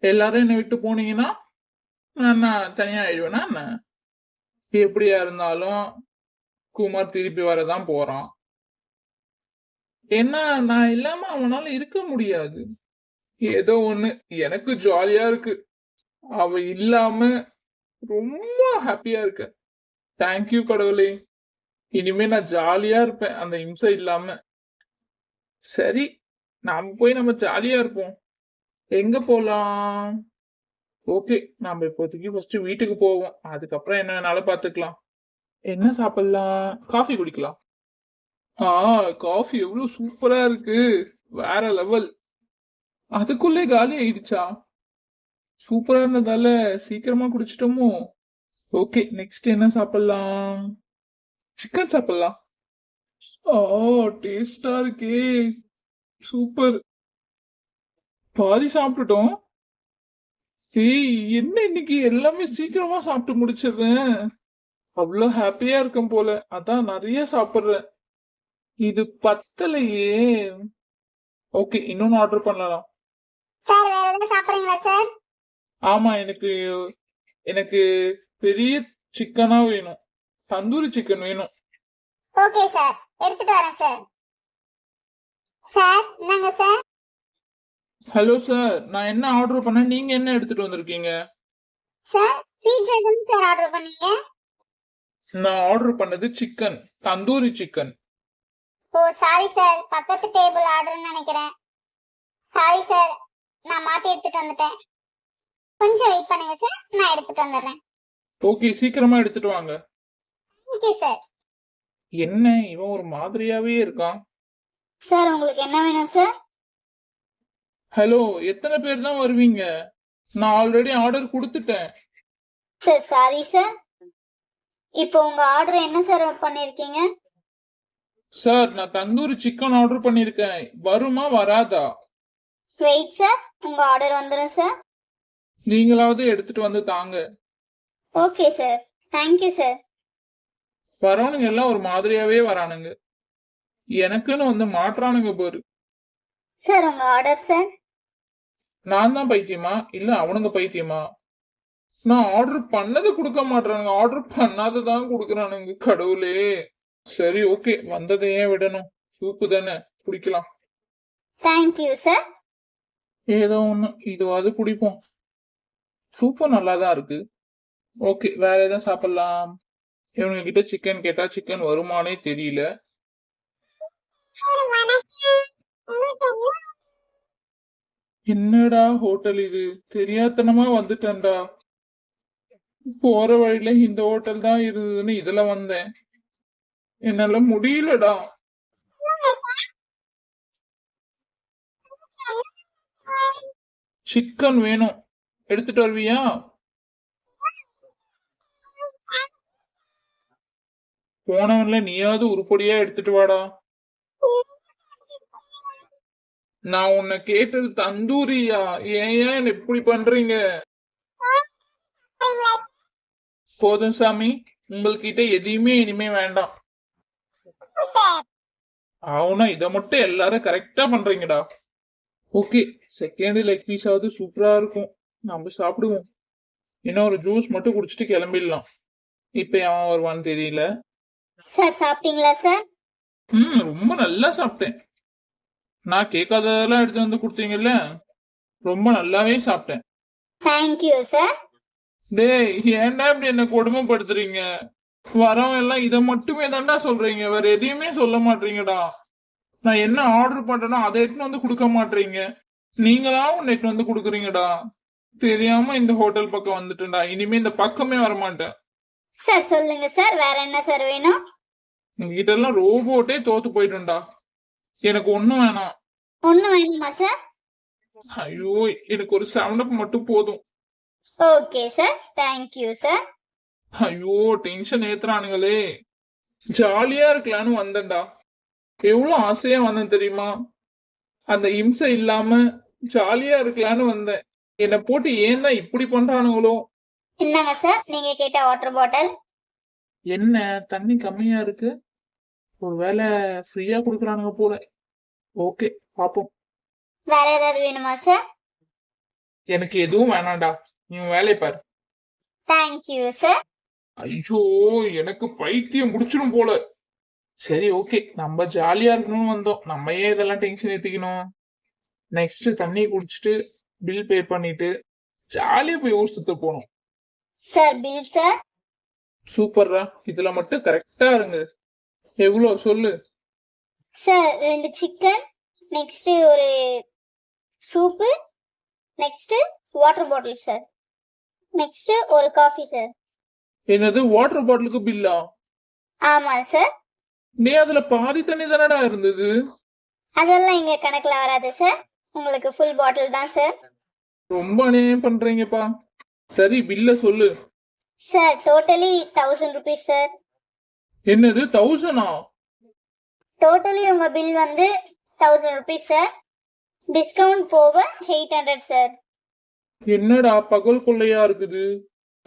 எல்லாரும் என்னை விட்டு போனீங்கன்னா நான் தனியா ஆயிடுவேனா என்ன? எப்படியா இருந்தாலும் குமார் திருப்பி வரதான் போறான். ஏன்னா நான் இல்லாம அவனால இருக்க முடியாது. ஏதோ ஒண்ணு, எனக்கு ஜாலியா இருக்கு. அவ இல்லாம ரொம்ப ஹாப்பியா இருக்க. தேங்க்யூ கடவுளே. இனிமே நான் ஜாலியா இருப்பேன் அந்த இம்சை இல்லாம. சரி, நாம போய் நம்ம ஜாலியா இருப்போம். எங்க போலாம்? ஓகே, நாம இப்போதைக்கு ஃபர்ஸ்ட் வீட்டுக்கு போவோம். அதுக்கப்புறம் என்ன வேணாலும் பாத்துக்கலாம். என்ன சாப்பிடலாம்? காஃபி குடிக்கலாம். ஆ, காஃபி எவ்வளவு சூப்பரா இருக்கு. வேற லெவல். அதுக்குள்ளே காலி ஆயிடுச்சா? சூப்பரா இருந்ததால சீக்கிரமா குடிச்சிட்டோமோ? ஓகே, நெக்ஸ்ட் என்ன சாப்பிடலாம்? சிக்கன் சாப்பிடலாம். ஓ, டேஸ்டா இருக்கே. சூப்பர். பாதி சாப்பிட்டுட்டோம். ஏய், என்ன இன்னைக்கு எல்லாமே சீக்கிரமா சாப்பிட்டு முடிச்சிடுறேன். அவ்வளோ ஹாப்பியா இருக்கும் போல, அதான் நிறைய சாப்பிடுறேன். இது பத்தலையே. ஓகே, இன்னொன்னு ஆர்டர் பண்ணலாம். சார் வேற எதுவும் சாப்பிடுறீங்களா சார்? ஆமா, எனக்கு எனக்கு பெரிய சிக்கனா வேணும். தந்தூரி சிக்கன் வேணும். ஓகே சார், எடுத்துட்டு வரேன் சார். சார் என்னங்க சார்? ஹலோ சார், நான் என்ன ஆர்டர் பண்ணேன், நீங்க என்ன எடுத்துட்டு வந்திருக்கீங்க? சார் பீட்சா தானே சார் ஆர்டர் பண்ணீங்க? நான் ஆர்டர் பண்ணது சிக்கன், தந்தூரி சிக்கன். ஓ சாரி சார், பக்கத்து டேபிள் ஆர்டர்னு நினைக்கிறேன். சாரி சார், நான் மாத்தி எடுத்துட்டு வந்துட்டேன். கொஞ்சம் வெயிட் பண்ணுங்க சார், நான் எடுத்துட்டு வந்துடுறேன். ஓகே, சீக்கிரமா எடுத்துட்டு வாங்க. Okay sir. என்ன இவன் ஒரு மாதிரியாவே இருக்கான்? சார் உங்களுக்கு என்ன வேணும் சார்? ஹலோ, எத்தனை பேர் தான் வருவீங்க? நான் ஆல்ரெடி ஆர்டர் கொடுத்துட்டேன். Sir sorry sir. இப்போ உங்க ஆர்டர் என்ன சார் பண்ணிருக்கீங்க? சார், நான் தந்தூரி சிக்கன் ஆர்டர் பண்ணிருக்கேன். வருமா வராதா? வெயிட் சார், உங்க ஆர்டர் வந்துடும் சார். நீங்களாவது எடுத்துட்டு வந்து தாங்க. Okay sir, thank you sir. வரவனுங்க எல்லாம் ஒரு மாதிரியாவே வரானுங்க. எனக்குன்னு வந்து மாட்டுறானுங்க பாரு. சார் உங்க ஆர்டர் சார். நான் தான் பைத்தியமா இல்ல அவனுங்க பைத்தியமா? நான் ஆர்டர் பண்ணது கொடுக்க மாட்டானுங்க, ஆர்டர் பண்ணாததான் கொடுக்கறானுங்க. கடவுளே. சரி, ஓகே, வந்ததை ஏன் விடணும்? சூப்பு தானே, குடிக்கலாம். Thank you sir. ஏதோ ஒண்ணு, இதுவாது குடிப்போம். சூப்பு நல்லாதான் இருக்கு. ஓகே, வேற எதாவது சாப்பிடலாம். இவனுங்க கிட்ட சிக்கன் கேட்டா சிக்கன் வருமானே தெரியல. என்னடா ஹோட்டல் இது, தெரியாதனமா வந்துட்டேன்டா. போற வழியில இந்த ஹோட்டல் தான் இருந்ததுன்னு இதுல வந்தேன். என்னால முடியலடா. சிக்கன் வேணும், எடுத்துட்டு வருவியா? போனவன்ல நீயாவது உருப்படியா எடுத்துட்டு வாடா. நான் உன்னை கேட்டது தந்தூரியா? ஏன் ஏன் இப்படி பண்றீங்க? போதும் சாமி, உங்கள்கிட்ட எதையுமே இனிமே வேண்டாம். ஆவுனா இதை மட்டும் எல்லாரும் கரெக்டா பண்றீங்கடா. ஓகே, செகண்ட் லெக் பீஸ் ஆகுது, சூப்பரா இருக்கும். நம்ம சாப்பிடுவோம். இன்னும் ஒரு ஜூஸ் மட்டும் குடிச்சிட்டு கிளம்பிடலாம். இப்ப அவன் வருவான்னு தெரியல. சார் சாப்பிட்டீங்களா சார்? ரொம்ப நல்லா சாப்பிட்டேன். நான் கேட்காததெல்லாம் எடுத்து வந்து கொடுத்தீங்கல்ல, ரொம்ப நல்லாவே சாப்பிட்டேன். Thank you sir. டேய், ஏன்டா இப்படி என்ன கொடுமைப்படுத்துறீங்க? வரவன் எல்லாம் இதை மட்டுமே தான்டா சொல்றீங்க, வேற எதையுமே சொல்ல மாட்டீங்கடா. நான் என்ன ஆர்டர் பண்றேனோ அதை எடுத்துன்னு வந்து கொடுக்க மாட்டீங்க. நீங்களா ஒன்னு எடுத்துன்னு வந்து கொடுக்குறீங்கடா. தெரியாம இந்த ஹோட்டல் பக்கம் வந்துட்டேன்டா. இனிமே இந்த பக்கமே வரமாட்டேன். சார் சொல்லுங்க சார், வேற என்ன சார் வேணும்? உங்ககிட்ட எல்லாம் ரோபோட்டே தோத்து போயிட்டேன்டா. எனக்கு ஒண்ணும் வேணாம். ஒண்ணு வேணுமா சார்? ஐயோ, எனக்கு ஒரு 7up மட்டும் போதும். Okay sir, thank you sir. ஐயோ, டென்ஷன் ஏத்துறானுங்களே. ஜாலியா இருக்கலான்னு வந்தேன்டா. எவ்வளவு ஆசையா வந்தேன் தெரியுமா? அந்த இம்சை இல்லாம ஜாலியா இருக்கலான்னு வந்தேன். என்னை போட்டு ஏன் தான் இப்படி பண்றானுங்களோ? என்னங்க சார், நீங்க கேட்ட வாட்டர் பாட்டில். என்ன தண்ணி கம்மியா இருக்கு? ஒருவேளை ஃப்ரீயா குடுக்குறானுங்க போல. ஓகே, பாப்போம். வேற ஏதாவது வேணுமா சார்? எனக்கு எதுவும் வேணாம்டா, நீ உன் வேலையை பாரு. Thank you sir. ஐயோ, எனக்கு பைத்தியம் முடிச்சிடும் போல. சரி ஓகே, நம்ம ஜாலியா இருக்கணும்னு வந்தோம், நம்ம ஏன் இதெல்லாம் டென்ஷன் ஏத்திக்கணும். நெக்ஸ்ட் தண்ணி குடிச்சிட்டு பில் பே பண்ணிட்டு ஜாலியா போய் ஊர் சுத்த போனோம். Sir bill sir. சூப்பர்ரா, இதுல மட்டும் கரெக்டா இருங்க. எவ்வளோ சொல்லு. சார் 2 சிக்கன், நெக்ஸ்ட் ஒரு soup, next water bottle sir, next ஒரு காஃபி சார். என்னது, வாட்டர் பாட்டிலுக்கு பில்லா? ஆமா சார். நீ அதுல பாதி தண்ணி தானடா இருந்தது. அதெல்லாம் இங்க கணக்குல வராது சார், உங்களுக்கு ஃபுல் பாட்டில் தான் சார். ரொம்ப அநியாயம் பண்றீங்கப்பா. சரி பில்ல சொல்லு. Sir totally 1000 rupees sir. என்னது 1000-ஆ? டோட்டலி உங்க பில் வந்து 1000 rupees சார். டிஸ்கவுண்ட் போக 800 சார். என்னடா பகல் கொள்ளையா இருக்குது.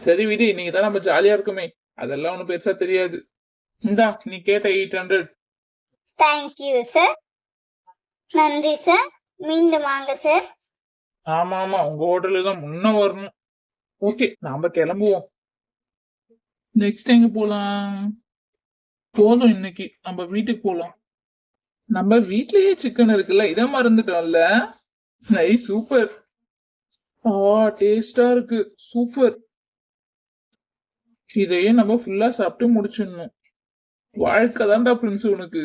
சரி விடு, இன்னைக்கு தான் நம்ம ஜாலியா இருக்குமே, அதெல்லாம் ஒன்னும் பெருசா தெரியாது. இந்தா நீ கேட்ட 800. Thank you sir. நன்றி சார். மீண்டும் வாங்க சார். ஆமா ஆமா, உங்க ஹோட்டலு தான் முன்ன வரணும். ஓகே, நாம கிளம்புவோம். நெக்ஸ்ட் எங்க போலாம்? போதும், இன்னைக்கு நம்ம வீட்டுக்கு போலாம். நம்ம வீட்லயே சிக்கன் இருக்குல்ல, இதை மறந்துட்டோம்ல. Nice, super. டேஸ்டா இருக்கு, சூப்பர். இதையே நம்ம ஃபுல்லா சாப்பிட்டு முடிச்சிடணும். வாழ்க்கை தான்டா பிரின்ஸ் உனக்கு.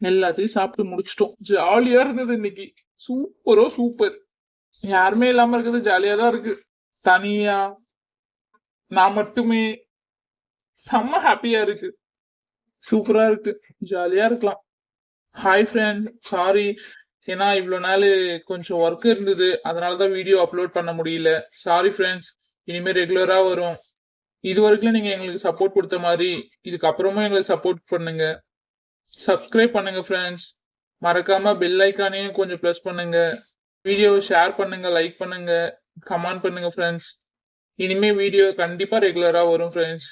எல்லாத்தையும் சாப்பிட்டு முடிச்சிட்டோம், ஜாலியா இருந்தது இன்னைக்கு. சூப்பரோ சூப்பர். யாருமே இல்லாம இருக்கிறது ஜாலியா தான் இருக்கு. தனியா நான் மட்டுமே செம்ம ஹாப்பியா இருக்கு. சூப்பரா இருக்கு, ஜாலியா இருக்கலாம். Hi friend, sorry. ஏன்னா இவ்வளவு நாள் கொஞ்சம் ஒர்க் இருந்தது, அதனாலதான் வீடியோ அப்லோட் பண்ண முடியல. சாரி ஃப்ரெண்ட்ஸ், இனிமே ரெகுலரா வரும். இது வரைக்கும் நீங்க எங்களுக்கு சப்போர்ட் கொடுத்த மாதிரி இதுக்கப்புறமும் எங்களுக்கு சப்போர்ட் பண்ணுங்க. சப்ஸ்கிரைப் பண்ணுங்க ஃப்ரெண்ட்ஸ். மறக்காம பெல் ஐக்கானையும் கொஞ்சம் ப்ரெஸ் பண்ணுங்க. வீடியோவை ஷேர் பண்ணுங்க, லைக் பண்ணுங்க, கமெண்ட் பண்ணுங்க ஃப்ரெண்ட்ஸ். இனிமே வீடியோ கண்டிப்பா ரெகுலரா வரும் ஃப்ரெண்ட்ஸ்.